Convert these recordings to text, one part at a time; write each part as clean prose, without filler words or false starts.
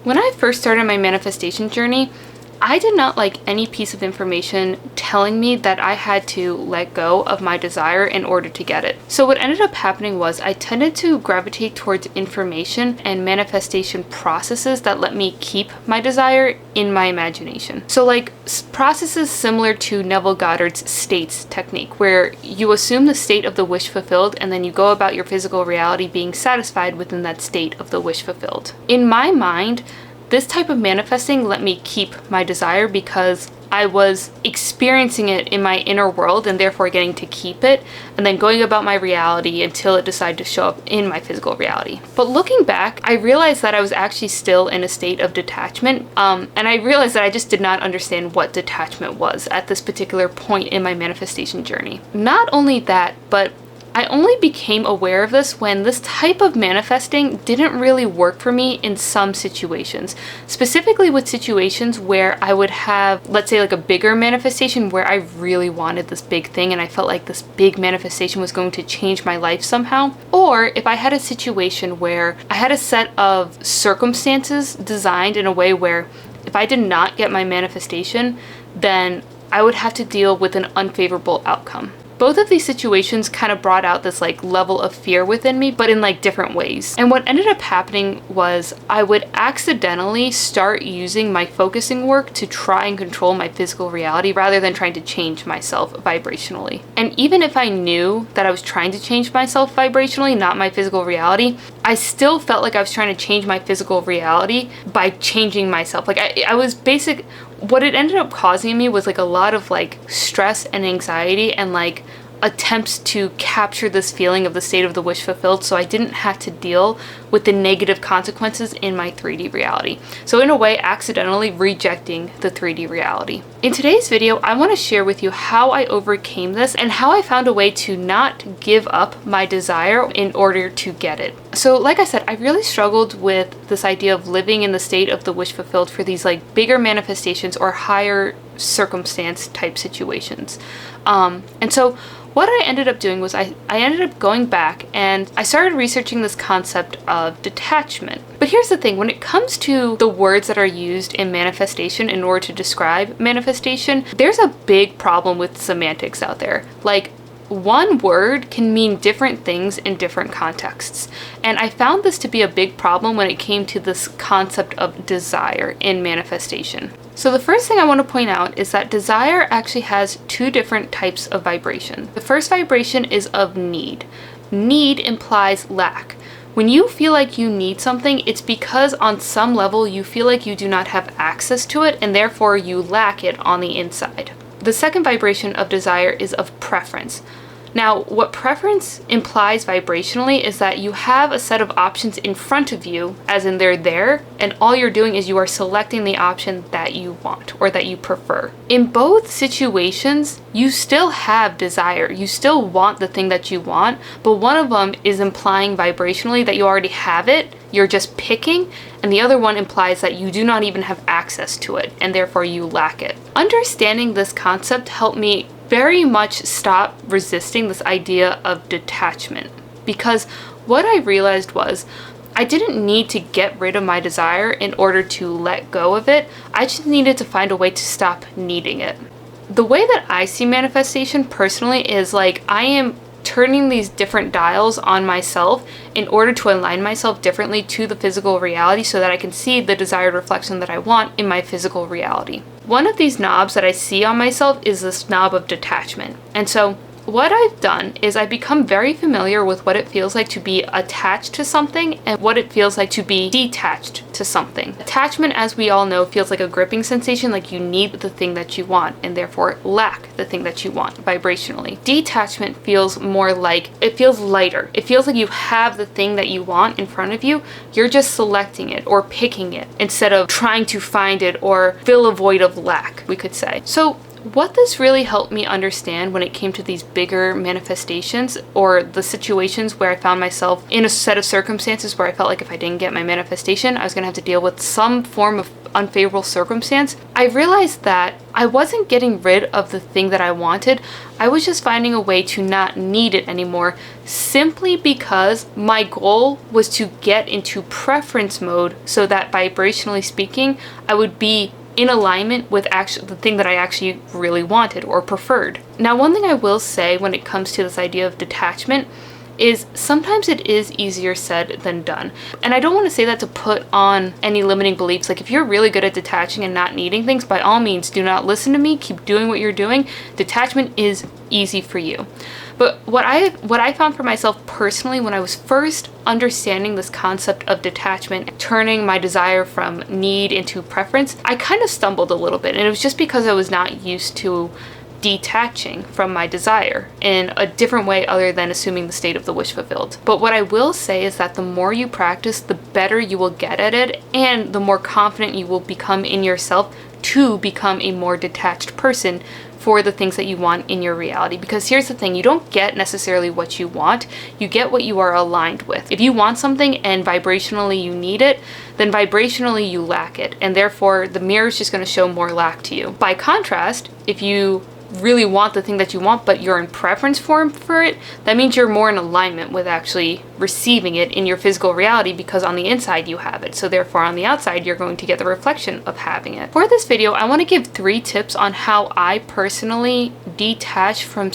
When I first started my manifestation journey, I did not like any piece of information telling me that I had to let go of my desire in order to get it. So what ended up happening was I tended to gravitate towards information and manifestation processes that let me keep my desire in my imagination. So like processes similar to Neville Goddard's states technique, where you assume the state of the wish fulfilled and then you go about your physical reality being satisfied within that state of the wish fulfilled. In my mind, this type of manifesting let me keep my desire because I was experiencing it in my inner world and therefore getting to keep it and then going about my reality until it decided to show up in my physical reality. But looking back, I realized that I was actually still in a state of detachment, and I realized that I just did not understand what detachment was at this particular point in my manifestation journey. Not only that, but I only became aware of this when this type of manifesting didn't really work for me in some situations. Specifically with situations where I would have, let's say like a bigger manifestation where I really wanted this big thing and I felt like this big manifestation was going to change my life somehow. Or if I had a situation where I had a set of circumstances designed in a way where if I did not get my manifestation, then I would have to deal with an unfavorable outcome. Both of these situations kind of brought out this like level of fear within me, but in like different ways. And what ended up happening was I would accidentally start using my focusing work to try and control my physical reality rather than trying to change myself vibrationally. And even if I knew that I was trying to change myself vibrationally, not my physical reality, I still felt like I was trying to change my physical reality by changing myself. Like I was what it ended up causing me was like a lot of like stress and anxiety and like attempts to capture this feeling of the state of the wish fulfilled so I didn't have to deal with the negative consequences in my 3D reality. So in a way, accidentally rejecting the 3D reality. In today's video, I want to share with you how I overcame this and how I found a way to not give up my desire in order to get it. So like I said, I really struggled with this idea of living in the state of the wish fulfilled for these like bigger manifestations or higher circumstance type situations. And so what I ended up doing was I ended up going back and I started researching this concept of detachment. But here's the thing, when it comes to the words that are used in manifestation in order to describe manifestation, there's a big problem with semantics out there. Like, one word can mean different things in different contexts. And I found this to be a big problem when it came to this concept of desire in manifestation. So the first thing I want to point out is that desire actually has two different types of vibration. The first vibration is of need. Need implies lack. When you feel like you need something, it's because on some level you feel like you do not have access to it and therefore you lack it on the inside. The second vibration of desire is of preference. Now, what preference implies vibrationally is that you have a set of options in front of you, as in they're there, and all you're doing is you are selecting the option that you want or that you prefer. In both situations, you still have desire. You still want the thing that you want, but one of them is implying vibrationally that you already have it, you're just picking, and the other one implies that you do not even have access to it, and therefore you lack it. Understanding this concept helped me very much stop resisting this idea of detachment, because what I realized was I didn't need to get rid of my desire in order to let go of it. I just needed to find a way to stop needing it. The way that I see manifestation personally is like I am turning these different dials on myself in order to align myself differently to the physical reality so that I can see the desired reflection that I want in my physical reality. One of these knobs that I see on myself is this knob of detachment. And so what I've done is I've become very familiar with what it feels like to be attached to something and what it feels like to be detached to something. Attachment, as we all know, feels like a gripping sensation, like you need the thing that you want and therefore lack the thing that you want vibrationally. Detachment feels more like, it feels lighter. It feels like you have the thing that you want in front of you. You're just selecting it or picking it instead of trying to find it or fill a void of lack, we could say. So what this really helped me understand when it came to these bigger manifestations or the situations where I found myself in a set of circumstances where I felt like if I didn't get my manifestation, I was going to have to deal with some form of unfavorable circumstance, I realized that I wasn't getting rid of the thing that I wanted. I was just finding a way to not need it anymore, simply because my goal was to get into preference mode so that vibrationally speaking, I would be in alignment with the thing that I actually really wanted or preferred. Now, one thing I will say when it comes to this idea of detachment is sometimes it is easier said than done. And I don't want to say that to put on any limiting beliefs. Like, if you're really good at detaching and not needing things, by all means, do not listen to me. Keep doing what you're doing. Detachment is easy for you. But what I found for myself personally when I was first understanding this concept of detachment, turning my desire from need into preference, I kind of stumbled a little bit. And it was just because I was not used to detaching from my desire in a different way other than assuming the state of the wish fulfilled. But what I will say is that the more you practice, the better you will get at it, and the more confident you will become in yourself to become a more detached person for the things that you want in your reality. Because here's the thing, you don't get necessarily what you want, you get what you are aligned with. If you want something and vibrationally you need it, then vibrationally you lack it, and therefore the mirror is just going to show more lack to you. By contrast, if you really want the thing that you want but you're in preference form for it, that means you're more in alignment with actually receiving it in your physical reality, because on the inside you have it, so therefore on the outside you're going to get the reflection of having it. For this video, I want to give 3 tips on how I personally detach from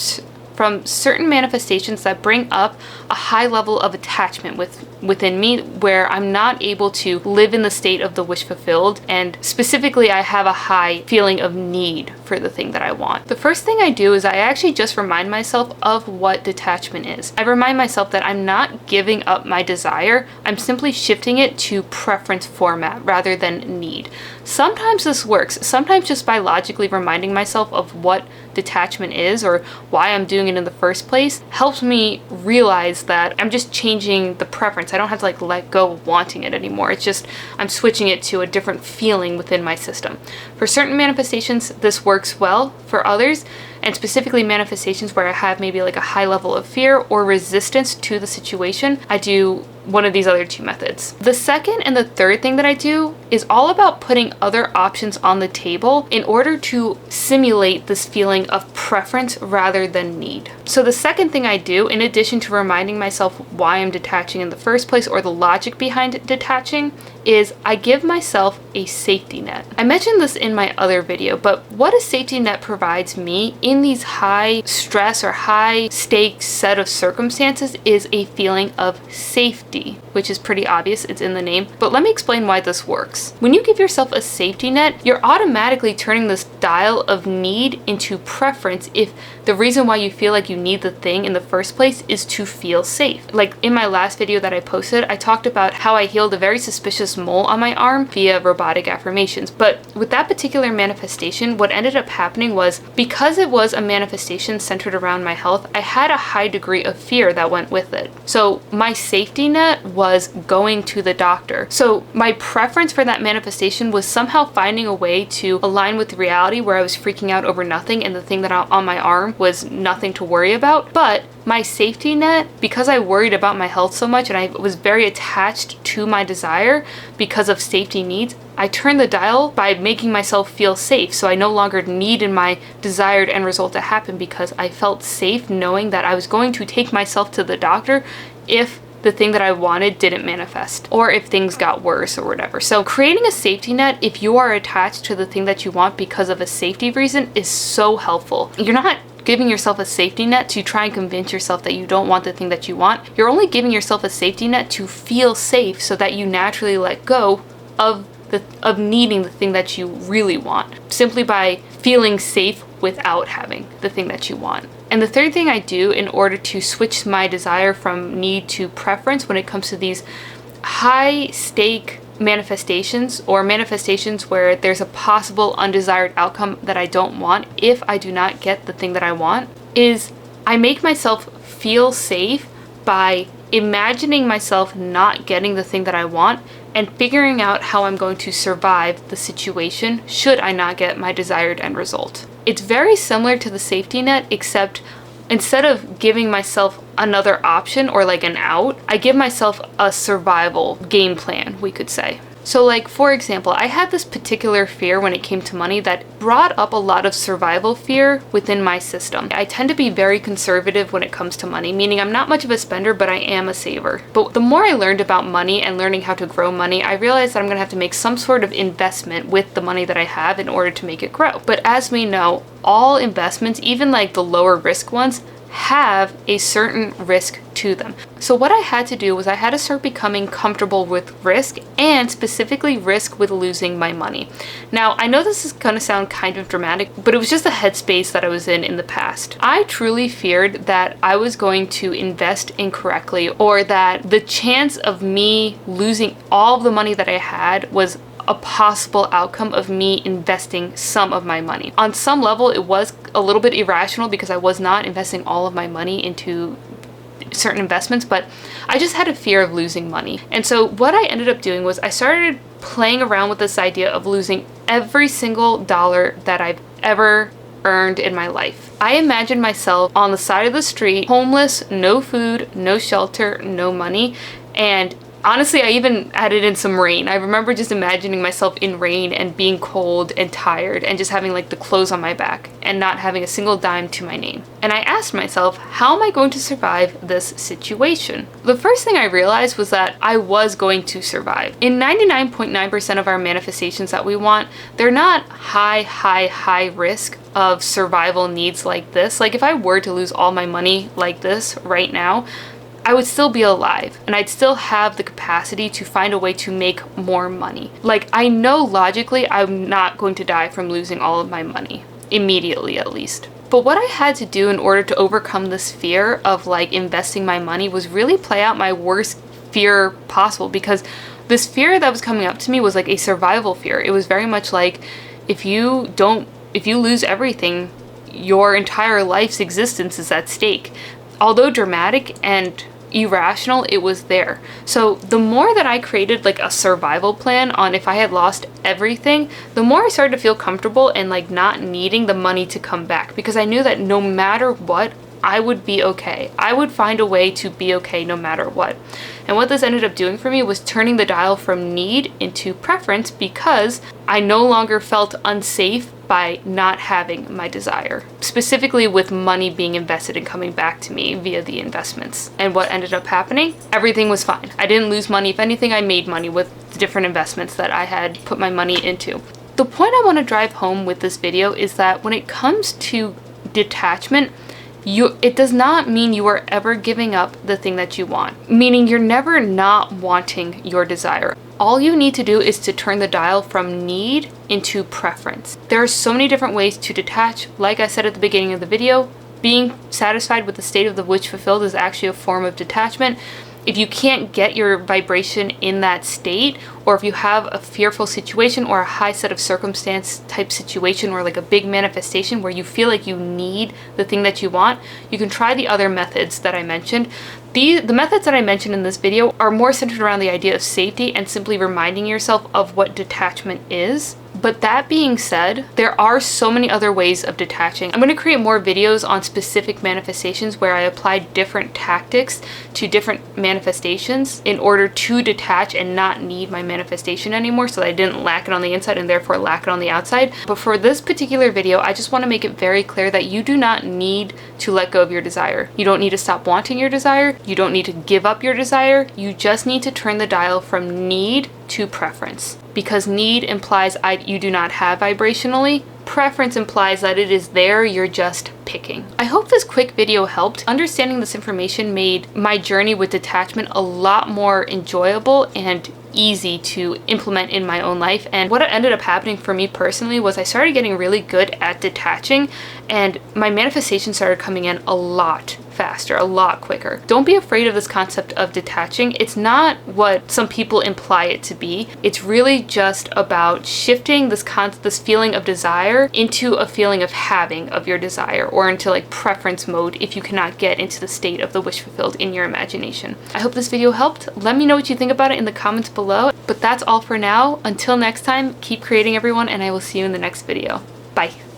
certain manifestations that bring up a high level of attachment within me, where I'm not able to live in the state of the wish fulfilled, and specifically I have a high feeling of need for the thing that I want. The first thing I do is I actually just remind myself of what detachment is. I remind myself that I'm not giving up my desire, I'm simply shifting it to preference format rather than need. Sometimes this works, sometimes just by logically reminding myself of what detachment is or why I'm doing it in the first place helps me realize that I'm just changing the preference. I don't have to like let go of wanting it anymore. It's just I'm switching it to a different feeling within my system. For certain manifestations, this works well. For others, and specifically manifestations where I have maybe like a high level of fear or resistance to the situation, I do one of these other 2 methods. The second and the third thing that I do is all about putting other options on the table in order to simulate this feeling of preference rather than need. So the second thing I do, in addition to reminding myself why I'm detaching in the first place or the logic behind detaching, is I give myself a safety net. I mentioned this in my other video, but what a safety net provides me in these high stress or high stakes set of circumstances is a feeling of safety, which is pretty obvious, it's in the name, but let me explain why this works. When you give yourself a safety net, you're automatically turning this dial of need into preference if the reason why you feel like you need the thing in the first place is to feel safe. Like in my last video that I posted, I talked about how I healed a very suspicious mole on my arm via robotic affirmations. But with that particular manifestation, what ended up happening was, because it was a manifestation centered around my health, I had a high degree of fear that went with it. So my safety net was going to the doctor. So my preference for that manifestation was somehow finding a way to align with reality where I was freaking out over nothing and the thing that on my arm was nothing to worry about. But my safety net, because I worried about my health so much and I was very attached to my desire because of safety needs, I turned the dial by making myself feel safe. So I no longer needed my desired end result to happen because I felt safe knowing that I was going to take myself to the doctor if the thing that I wanted didn't manifest, or if things got worse or whatever. So creating a safety net, if you are attached to the thing that you want because of a safety reason, is so helpful. You're not giving yourself a safety net to try and convince yourself that you don't want the thing that you want. You're only giving yourself a safety net to feel safe so that you naturally let go of needing the thing that you really want, simply by feeling safe without having the thing that you want. And the third thing I do in order to switch my desire from need to preference when it comes to these high stake manifestations, or manifestations where there's a possible undesired outcome that I don't want if I do not get the thing that I want, is I make myself feel safe by imagining myself not getting the thing that I want and figuring out how I'm going to survive the situation should I not get my desired end result. It's very similar to the safety net, except instead of giving myself another option or like an out, I give myself a survival game plan, we could say. So like, for example, I had this particular fear when it came to money that brought up a lot of survival fear within my system. I tend to be very conservative when it comes to money, meaning I'm not much of a spender, but I am a saver. But the more I learned about money and learning how to grow money, I realized that I'm gonna have to make some sort of investment with the money that I have in order to make it grow. But as we know, all investments, even like the lower risk ones, have a certain risk to them. So what I had to do was I had to start becoming comfortable with risk, and specifically risk with losing my money. Now, I know this is gonna sound kind of dramatic, but it was just the headspace that I was in the past. I truly feared that I was going to invest incorrectly, or that the chance of me losing all of the money that I had was a possible outcome of me investing some of my money. On some level, it was a little bit irrational because I was not investing all of my money into certain investments, but I just had a fear of losing money. And so what I ended up doing was I started playing around with this idea of losing every single dollar that I've ever earned in my life. I imagined myself on the side of the street, homeless, no food, no shelter, no money, and honestly, I even added in some rain. I remember just imagining myself in rain and being cold and tired and just having like the clothes on my back and not having a single dime to my name. And I asked myself, how am I going to survive this situation? The first thing I realized was that I was going to survive. In 99.9% of our manifestations that we want, they're not high risk of survival needs like this. Like if I were to lose all my money like this right now, I would still be alive and I'd still have the capacity to find a way to make more money. Like I know logically I'm not going to die from losing all of my money, immediately at least. But what I had to do in order to overcome this fear of like investing my money was really play out my worst fear possible, because this fear that was coming up to me was like a survival fear. It was very much like if you lose everything, your entire life's existence is at stake. Although dramatic and irrational, it was there. So the more that I created like a survival plan on if I had lost everything, the more I started to feel comfortable and like not needing the money to come back, because I knew that no matter what, I would be okay. I would find a way to be okay no matter what. And what this ended up doing for me was turning the dial from need into preference, because I no longer felt unsafe by not having my desire, specifically with money being invested and coming back to me via the investments. And what ended up happening? Everything was fine. I didn't lose money. If anything, I made money with the different investments that I had put my money into. The point I want to drive home with this video is that when it comes to detachment, it does not mean you are ever giving up the thing that you want, meaning you're never not wanting your desire. All you need to do is to turn the dial from need into preference. There are so many different ways to detach. Like I said at the beginning of the video, being satisfied with the state of the wish fulfilled is actually a form of detachment. If you can't get your vibration in that state, or if you have a fearful situation or a high set of circumstance type situation, or like a big manifestation where you feel like you need the thing that you want, you can try the other methods that I mentioned. The methods that I mentioned in this video are more centered around the idea of safety and simply reminding yourself of what detachment is. But that being said, there are so many other ways of detaching. I'm going to create more videos on specific manifestations where I apply different tactics to different manifestations in order to detach and not need my manifestation anymore, so that I didn't lack it on the inside and therefore lack it on the outside. But for this particular video, I just want to make it very clear that you do not need to let go of your desire. You don't need to stop wanting your desire. You don't need to give up your desire. You just need to turn the dial from need to preference, because need implies you do not have vibrationally. Preference implies that it is there, you're just picking. I hope this quick video helped. Understanding this information made my journey with detachment a lot more enjoyable and easy to implement in my own life. And what ended up happening for me personally was I started getting really good at detaching, and my manifestation started coming in a lot faster, a lot quicker. Don't be afraid of this concept of detaching. It's not what some people imply it to be. It's really just about shifting this feeling of desire into a feeling of having of your desire, or into like preference mode if you cannot get into the state of the wish fulfilled in your imagination. I hope this video helped. Let me know what you think about it in the comments below. But that's all for now. Until next time, keep creating, everyone, and I will see you in the next video. Bye.